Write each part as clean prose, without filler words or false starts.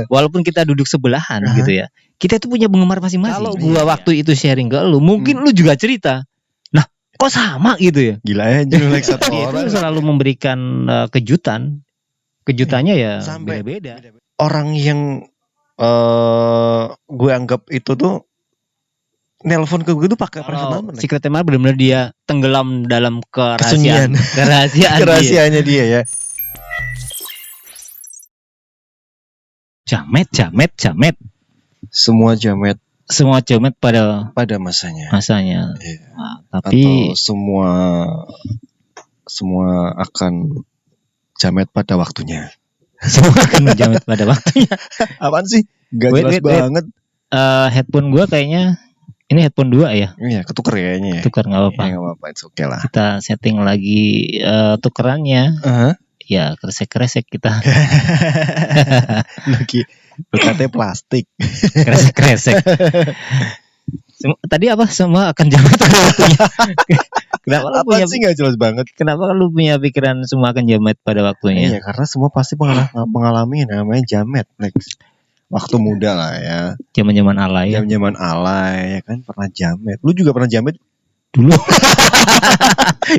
walaupun kita duduk sebelahan gitu ya, kita itu punya penggemar masing-masing. Kalau gua waktu itu sharing ke lu, mungkin lu juga cerita. Nah, kok sama gitu ya? Gila ya, jelek satu orang. Itu selalu memberikan kejutan. Kejutannya ya beda-beda. Orang yang gue anggap itu tuh nelpon ke gue tuh pakai perasaan apa? Secret Emma benar-benar dia tenggelam dalam kerahasiaan dia ya. Jamet. Semua jamet pada masanya. Iya. Nah, tapi atau semua akan jamet pada waktunya. Semua akan jamet pada waktunya. Apaan sih? Gak jelas banget. Headphone gue kayaknya ini headphone 2 ya? Iya, ketuker kayaknya ya. Tuker nggak apa-apa. Nggak apa-apa, it's okay lah. Kita setting lagi tukerannya. Ya kresek kita. Lagi berkatnya plastik. Kresek. Tadi apa? Semua akan jamet pada waktunya. Kenapa lu punya sih nggak jelas banget? Kenapa lu punya pikiran semua akan jamet pada waktunya? Iya, karena semua pasti mengalami namanya jamet, Lex. Waktu muda lah ya. Zaman-zaman alay. Zaman-zaman alay ya kan, pernah jamet. Lu juga pernah jamet dulu.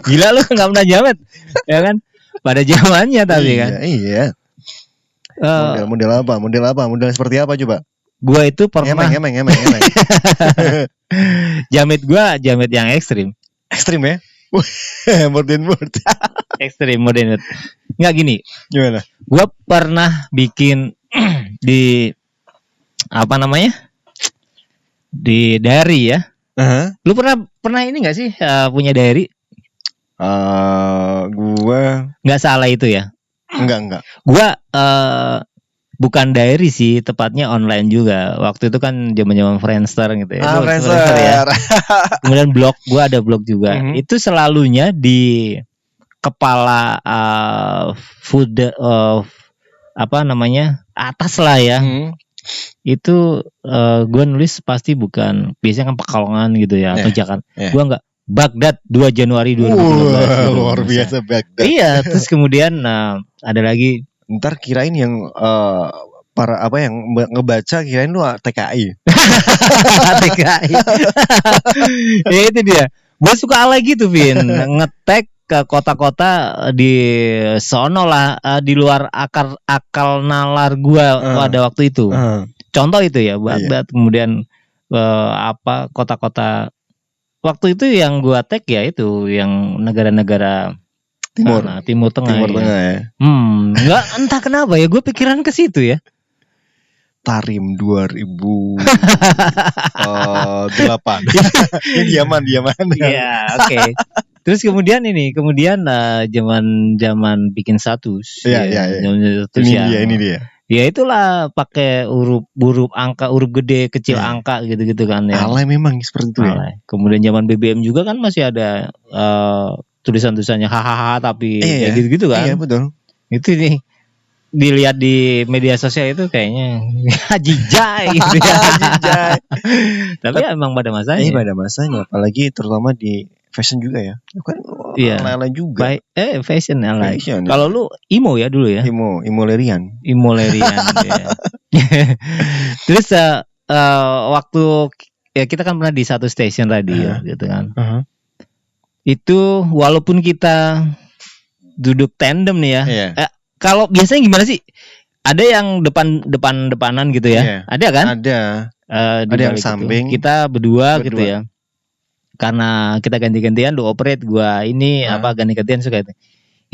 Gila lu nggak pernah jamet, ya kan? Pada zamannya tapi kan. Iya. Model apa? Model seperti apa coba? Gua itu pernah. Emeng. Jamet yang ekstrim. Ekstrim ya? Modern. Ekstrim modern. Nggak gini. Gimana? Gua pernah bikin di apa namanya? Di diary ya. Lu pernah ini nggak sih punya diary? Gua nggak salah itu ya. Enggak. Gua bukan diary sih, tepatnya online juga. Waktu itu kan zaman-zaman Friendster gitu ya. Friendster ya. Kemudian blog, gua ada blog juga. Itu selalunya di kepala apa namanya? Atas lah ya. Itu gua nulis pasti bukan, biasanya kan Pekalongan gitu ya atau Jakarta. Gua enggak. Baghdad 2 Januari 2015. Luar biasa Baghdad. Iya, terus kemudian ada lagi. Ntar kirain yang para apa yang ngebaca kirain lu TKI. TKI. Ya itu dia. Gue suka alay gitu, Vin. Ngetek ke kota-kota di sono lah, di luar akal nalar gue pada waktu itu. Contoh itu ya, Baghdad. Kemudian apa kota-kota waktu itu yang gue tag ya itu yang negara-negara Timur Tengah ya. Enggak entah kenapa ya, gue pikiran ke situ ya. Tarim 2008. Yaman. Iya, oke. Terus kemudian zaman bikin status. Iya. Ini dia. Ya itulah pakai huruf gede, kecil angka gitu kan ya. Alay memang seperti itu ya. Kemudian zaman BBM juga kan masih ada tulisan-tulisannya hahaha tapi kayak gitu-gitu kan. Iya betul. Itu nih dilihat di media sosial itu kayaknya jijai gitu ya. Jijai. Tapi emang pada masanya. Pada masanya, apalagi terutama di fashion juga ya. Kan ala-ala juga. Fashion ala. Kalau lu emo ya dulu ya. Emo lerian ya. Terus waktu ya kita kan pernah di satu stasiun radio gitu kan. Itu walaupun kita duduk tandem nih ya. Kalau biasanya gimana sih? Ada yang depanan gitu ya? Ada kan? Ada yang samping. Gitu. Kita berdua gitu ya. Karena kita ganti-gantian do operate, gua ini ganti-gantian suka itu.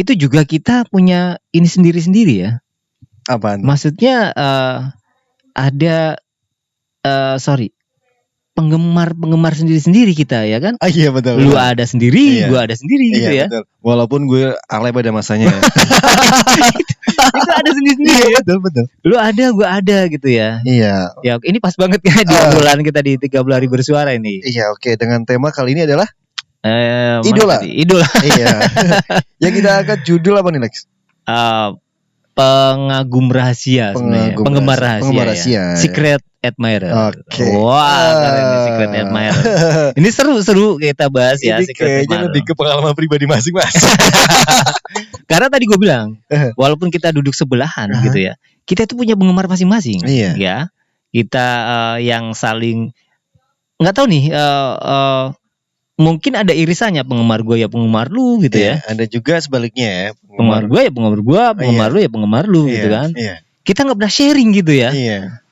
Itu juga kita punya ini sendiri-sendiri ya. Apaan? Maksudnya ada penggemar sendiri-sendiri kita ya kan? Iya betul. Lu ada sendiri, gua ada sendiri gitu ya. Betul. Walaupun gue alay pada masanya. Itu ada sendiri-sendiri. Iya, betul. Lu ada, gua ada gitu ya. Iya. Ya ini pas banget ya di bulan kita di 30 hari bersuara ini. Iya, oke. Dengan tema kali ini adalah Idola. Iya. Ya kita angkat judul apa nih, Lex? Pengagum rahasia sebenarnya. Penggemar rahasia. Ya. Secret admirer. Oke. Wah, keren nih secret admirer. Ini seru kita bahas ya Ini secret kayaknya admirer. lebih ke pengalaman pribadi masing-masing. Karena tadi gue bilang, walaupun kita duduk sebelahan gitu ya, kita itu punya penggemar masing-masing. Iya. Ya, kita yang saling nggak tahu nih. Mungkin ada irisannya, penggemar gue ya penggemar lu gitu ya. Ada juga sebaliknya ya. Penggemar gue ya penggemar gue, penggemar lu ya penggemar lu gitu kan. Iya. Kita nggak pernah sharing gitu ya. Iya.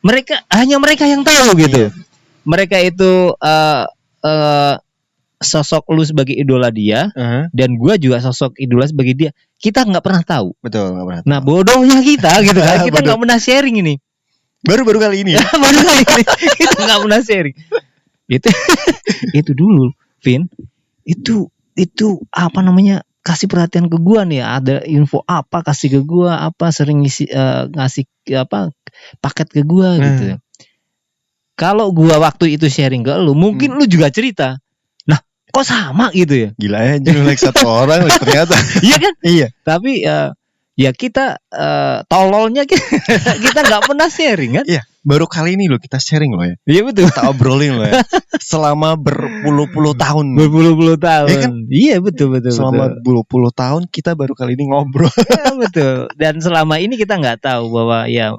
Hanya mereka yang tahu gitu. Mereka itu sosok lu sebagai idola dia, dan gue juga sosok idola sebagai dia. Kita nggak pernah tahu. Betul, nggak pernah. Nah bodohnya kita gitu kan, kita nggak pernah sharing ini. Baru kali ini. Baru kali ini kita nggak pernah sharing. Itu dulu, Vin. Itu apa namanya? Kasih perhatian ke gua nih, ada info apa kasih ke gua, apa sering ngasih apa paket ke gua gitu. Kalau gua waktu itu sharing ke lu, mungkin lu juga cerita. Nah, kok sama gitu ya? Gila aja lu like satu orang ternyata. Iya kan? Iya. Tapi ya kita tololnya kita nggak pernah sharing kan? Iya. Baru kali ini loh kita sharing loh ya. Iya betul. Kita obrolin loh ya. Selama berpuluh-puluh tahun. Berpuluh-puluh tahun. Ya kan? Iya betul. Selama berpuluh tahun kita baru kali ini ngobrol. Ya, betul. Dan selama ini kita nggak tahu bahwa ya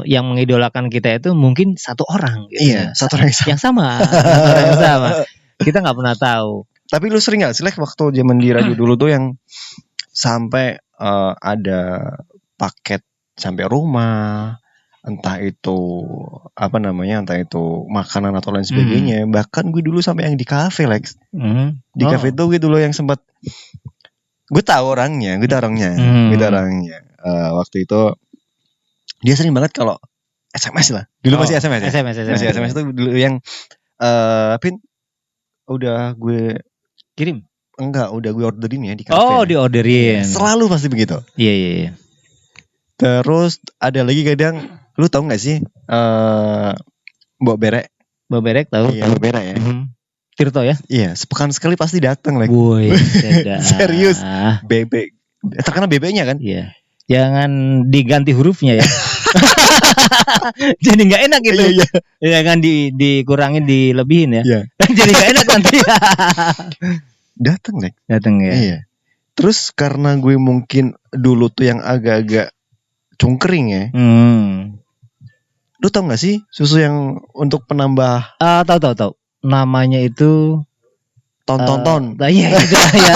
yang mengidolakan kita itu mungkin satu orang. Gitu. Iya. Satu orang yang sama. Orang yang sama. Kita nggak pernah tahu. Tapi lu sering nggak sih waktu zaman di radio dulu tuh yang sampai ada paket sampai rumah, entah itu apa namanya, entah itu makanan atau lain sebagainya. Bahkan gue dulu sampai yang di kafe, Lex. Di kafe itu gue dulu yang sempat, gue tahu orangnya. Waktu itu dia sering banget kalau SMS lah. Dulu masih SMS ya. Masih SMS itu dulu yang Pin udah gue kirim. Enggak, udah gue orderin ya di kafe. Oh, diorderin. Selalu pasti begitu. Iya. Terus ada lagi kadang, lu tahu nggak sih Mbok Berek? Mbok Berek tahu? Iya, Mbok Berek ya. Tirto ya? Iya, sepekan sekali pasti datang lagi. Woi, serius. Bebek. Terkena bebeknya kan? Iya. Jangan diganti hurufnya ya. Jadi nggak enak gitu. Iya. Jangan dikurangin, dilebihin ya. Iya. Jadi nggak enak nanti. Datang ya. Iya. Terus karena gue mungkin dulu tuh yang agak-agak cungkring ya. Lu tau gak sih susu yang untuk penambah? Tahu. Namanya itu ton. Iya itu ya.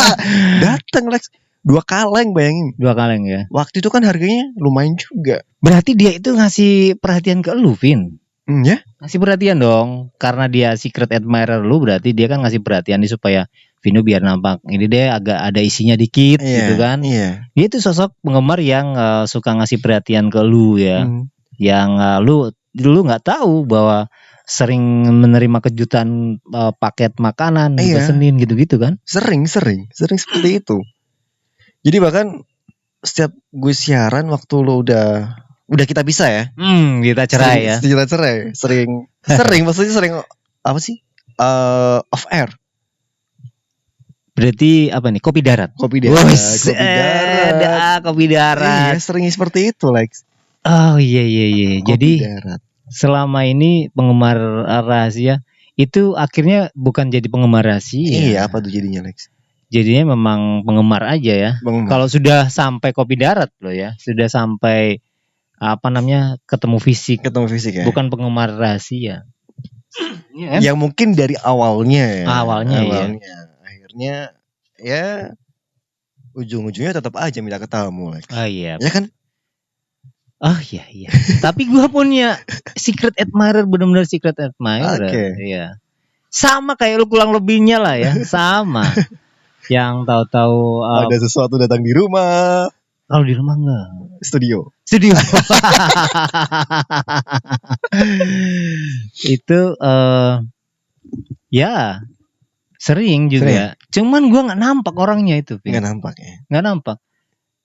Datang Lex 2 kaleng, bayangin. 2 kaleng ya. Waktu itu kan harganya lumayan juga. Berarti dia itu ngasih perhatian ke lu, Vin. Ya? Ngasih perhatian dong. Karena dia secret admirer lu, berarti dia kan ngasih perhatian nih supaya Vino biar nampak ini deh agak ada isinya dikit gitu kan. Iya. Dia itu sosok penggemar yang suka ngasih perhatian ke lu ya. Yang lu nggak tahu bahwa sering menerima kejutan paket makanan ke Senin gitu-gitu kan. Sering seperti itu. Jadi bahkan setiap gue siaran waktu lu udah kita bisa ya. Kita cerai ya. Kita cerai. Sering maksudnya sering apa sih? Off air. Berarti apa nih? Kopi darat. Kopi darat. Iya, sering seperti itu, Lex. Oh iya. Jadi darat. Selama ini penggemar rahasia itu akhirnya bukan jadi penggemar rahasia. Iya, apa tuh jadinya, Lex? Jadinya memang penggemar aja ya. Kalau sudah sampai kopi darat loh ya, sudah sampai apa namanya ketemu fisik ya. Bukan penggemar rahasia. Kan? Yang mungkin dari awalnya. Iya. Akhirnya ya ujung-ujungnya tetap aja minta ketemu, Lex. Oh iya. Ya kan? Oh iya. Tapi gue punya secret admirer, benar-benar secret admirer. Iya. Sama kayak lu kurang lebihnya lah ya, sama. Yang tahu-tahu ada sesuatu datang di rumah. Kalau di rumah enggak. Studio. Itu ya sering juga. Cuman gue nggak nampak orangnya itu. Nggak nampak ya. Nggak nampak.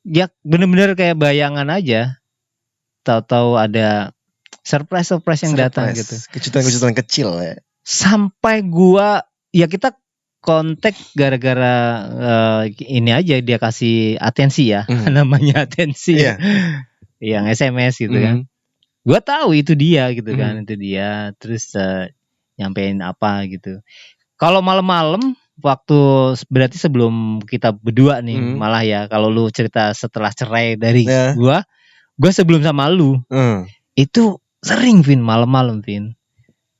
Ya benar-benar kayak bayangan aja. Tahu-tahu ada surprise yang datang gitu. Kejutan kecil ya. Sampai kita kontak gara-gara ini aja, dia kasih atensi ya. Namanya atensi ya. Yang SMS gitu kan. Gue tahu itu dia gitu kan, itu dia. Terus nyampein apa gitu. Kalau malam-malam waktu berarti sebelum kita berdua nih malah ya. Kalau lu cerita setelah cerai dari gue sebelum sama lu itu sering Vin malam-malam Vin.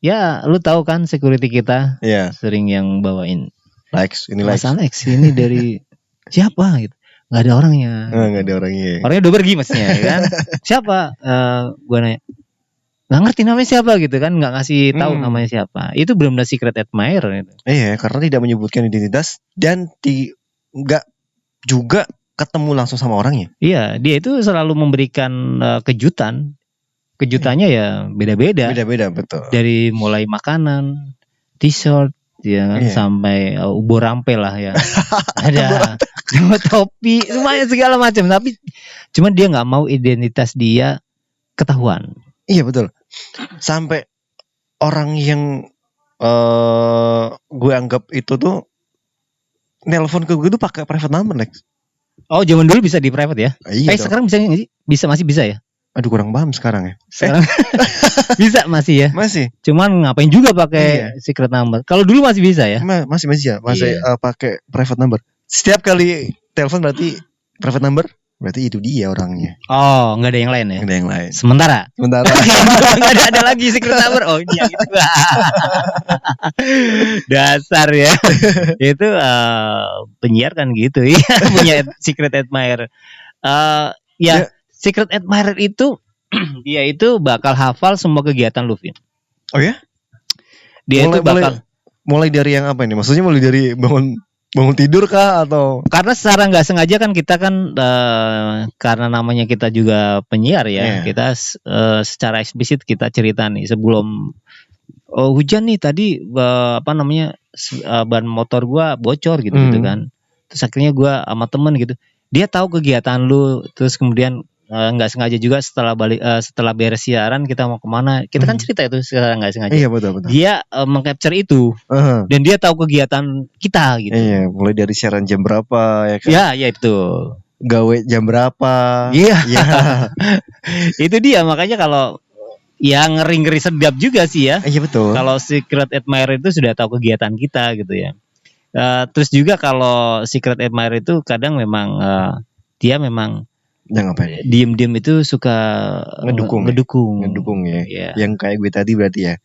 Ya lu tahu kan security kita sering yang bawain Lex, ini Mas Alex ini dari siapa gitu. Gak ada orangnya. Gak ada orangnya. Orangnya udah pergi maksudnya kan. Siapa? Gue nanya. Gak ngerti namanya siapa gitu kan. Gak ngasih tahu namanya siapa. Itu benar-benar secret admirer gitu. Iya, karena tidak menyebutkan identitas. Dan gak juga ketemu langsung sama orangnya. Iya, dia itu selalu memberikan kejutan. Kejutannya ya beda-beda. Beda-beda, betul. Dari mulai makanan, t-shirt, ya kan, sampai ubur rampel lah ya. Ada sama topi, lumayan segala macam. Tapi cuman dia nggak mau identitas dia ketahuan. Iya betul. Sampai orang yang gue anggap itu tuh nelpon ke gue tuh pakai private number, Lex. Oh, zaman dulu bisa di private ya? Iya. Sekarang bisa nggak sih? Masih bisa ya? Aduh, kurang paham sekarang ya. Sekarang bisa masih ya? Masih. Cuman ngapain juga pakai secret number? Kalau dulu masih bisa ya? Masih ya. Masih pakai private number. Setiap kali telepon berarti private number, berarti itu dia orangnya. Oh, nggak ada yang lain ya? Nggak ada yang lain. Sementara. Nggak ada lagi secret number. Oh, iya gitu. Dasar ya. Itu penyiar kan gitu ya, punya secret admirer. Secret admirer itu dia itu bakal hafal semua kegiatan lu, Vin. Oh ya? Dia itu bakal mulai dari yang apa ini? Maksudnya mulai dari bangun tidur kah atau? Karena secara nggak sengaja kan kita kan karena namanya kita juga penyiar ya, kita secara eksplisit kita cerita nih sebelum hujan nih tadi ban motor gua bocor gitu kan. Terus akhirnya gua sama temen gitu, dia tahu kegiatan lu, terus kemudian nggak sengaja juga setelah beres siaran kita mau kemana, kita kan cerita itu secara nggak sengaja. Iya betul. Dia mengcapture itu dan dia tahu kegiatan kita gitu. Iya, mulai dari siaran jam berapa ya kan? Ya itu. Gawe jam berapa? Iya. Itu dia, makanya kalau yang ngeri sedap juga sih ya. Iya betul. Kalau secret admirer itu sudah tahu kegiatan kita gitu ya. Terus juga kalau secret admirer itu kadang memang dia memang yang apa ya? Diem-diem itu suka ngedukung ya. Yeah. Yang kayak gue tadi berarti ya.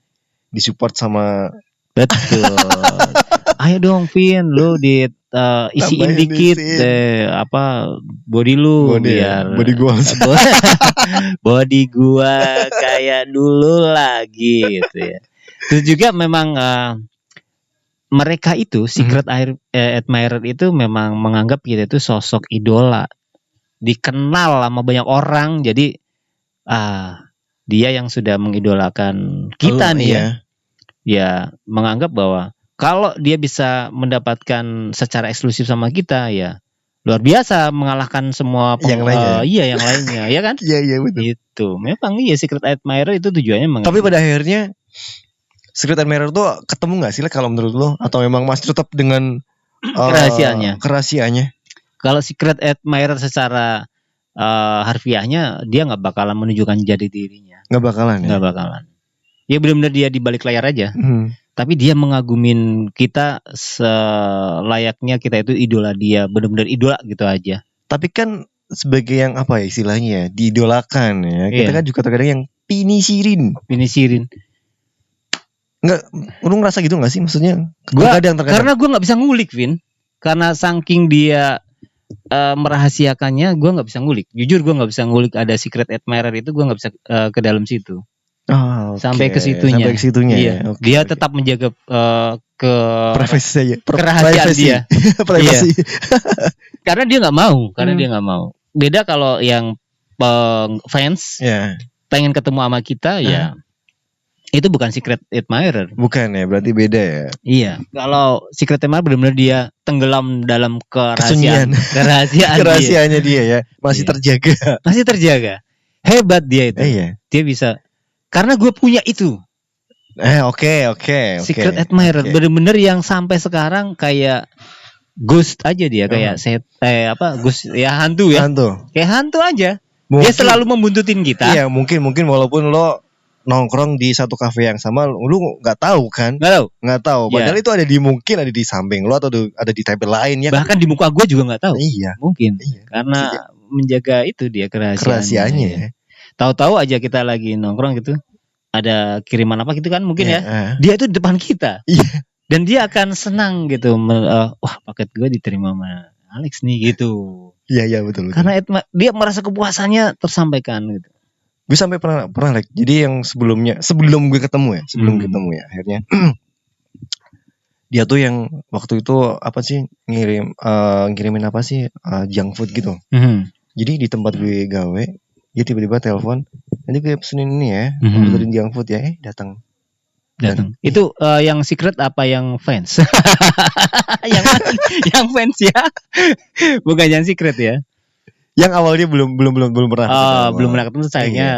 Disupport sama. Betul. Ayo dong Vin, lu isiin dikit body lu biar body gua. Body gua kayak dulu lagi gitu ya. Terus juga memang mereka itu secret admirer itu memang menganggap kita itu sosok idola. Dikenal sama banyak orang, jadi dia yang sudah mengidolakan kita nih ya menganggap bahwa kalau dia bisa mendapatkan secara eksklusif sama kita ya luar biasa, mengalahkan semua yang lainnya. Yang lainnya ya kan. Iya betul. Itu memang secret admirer itu tujuannya tapi pada akhirnya secret admirer tuh ketemu nggak sih kalau menurut lo, atau memang masih tetap dengan kerahasiaannya? Kalau secret admirer secara harfiahnya dia nggak bakalan menunjukkan jati dirinya. Nggak bakalan. Ya benar-benar dia di balik layar aja. Tapi dia mengagumin kita selayaknya kita itu idola dia, benar-benar idola gitu aja. Tapi kan sebagai yang apa ya istilahnya, diidolakan ya. Kita kan juga terkadang yang pinisirin. Nggak, lu ngerasa gitu nggak sih maksudnya? Karena gue nggak bisa ngulik, Vin. Karena saking dia merahasiakannya, gue nggak bisa ngulik. Jujur gue nggak bisa ngulik ada secret admirer itu, gue nggak bisa ke dalam situ. Sampai ke situnya. Iya. Okay, dia tetap menjaga privasi kerahasiaan dia. Privasi. Karena dia nggak mau. Beda kalau yang fans pengen ketemu sama kita ya. Itu bukan secret admirer. Bukan ya, berarti beda ya. Iya. Kalau secret admirer benar-benar dia tenggelam dalam kerahasiaannya dia ya. Masih terjaga. Hebat dia itu. Dia bisa. Karena gue punya itu. Oke. Secret admirer benar-benar yang sampai sekarang kayak ghost aja dia, kayak ghost ya, hantu ya. Kayak hantu aja. Dia selalu membuntutin kita. Iya, mungkin walaupun lo nongkrong di satu kafe yang sama, lu nggak tahu kan? Nggak tahu. Padahal itu ada di samping lo atau ada di tabel lain ya. Bahkan di muka gue juga nggak tahu. Iya. Mungkin. Iya. Karena menjaga itu dia kerahasiaannya. Ya. Tahu-tahu aja kita lagi nongkrong gitu, ada kiriman apa gitu kan mungkin ya. Dia itu di depan kita. Iya. Dan dia akan senang gitu. Wah, paket gue diterima sama Alex nih gitu. Iya betul. Karena dia merasa kepuasannya tersampaikan gitu. Gue sampai pernah like. Jadi yang sebelum gue ketemu ya, akhirnya dia tuh yang waktu itu apa sih ngirimin apa sih junk food gitu. Jadi di tempat gue gawe, dia tiba-tiba telepon, nanti gue pesenin ini ya, orderin junk food ya, datang. Itu yang secret apa yang fans? yang fans ya, bukan yang secret ya. Yang awalnya belum pernah belum pernah ketemu sayangnya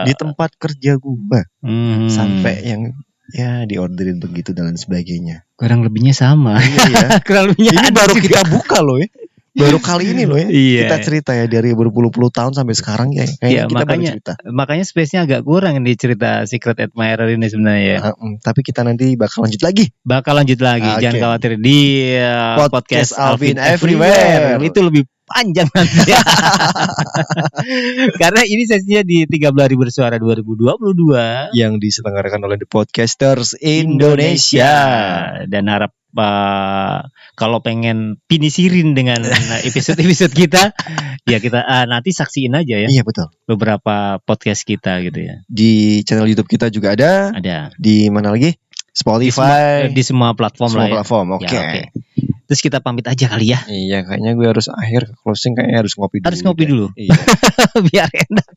di tempat kerja gue sampai yang ya diorderin begitu dan sebagainya. Kurang lebihnya sama. Iya. Kurang lebihnya ini baru juga. Kita buka loh ya. Baru kali ini loh ya. Iya. Kita cerita ya dari berpuluh-puluh tahun sampai sekarang ya. Iya, kita baru cerita. Makanya space-nya agak kurang di cerita Secret Admirer ini sebenarnya ya. Tapi kita nanti bakal lanjut lagi. Jangan khawatir di podcast Alvin Everywhere. Itu lebih panjang nanti. Karena ini sesinya di 13 Hari Bersuara 2022 yang diselenggarakan oleh The Podcasters Indonesia. Dan harap kalau pengen pinisirin dengan episode-episode kita, ya kita nanti saksiin aja ya. Iya betul. Beberapa podcast kita gitu ya. Di channel YouTube kita juga ada. Di mana lagi? Spotify. Di semua platform lah. Oke. Ya, Terus kita pamit aja kali ya. Iya, kayaknya gue harus closing kayaknya harus ngopi dulu. Harus ngopi dulu. Iya. Biar enak.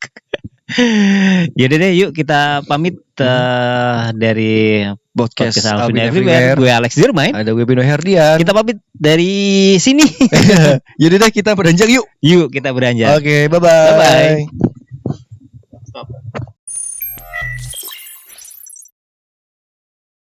Yaudah deh, yuk kita pamit dari podcast Alvin Everywhere. Gue Alex Dirmain. Ada gue Pino Herdian. Kita pamit dari sini. Yaudah deh, kita beranjak yuk. Yuk kita beranjak. Oke, bye-bye.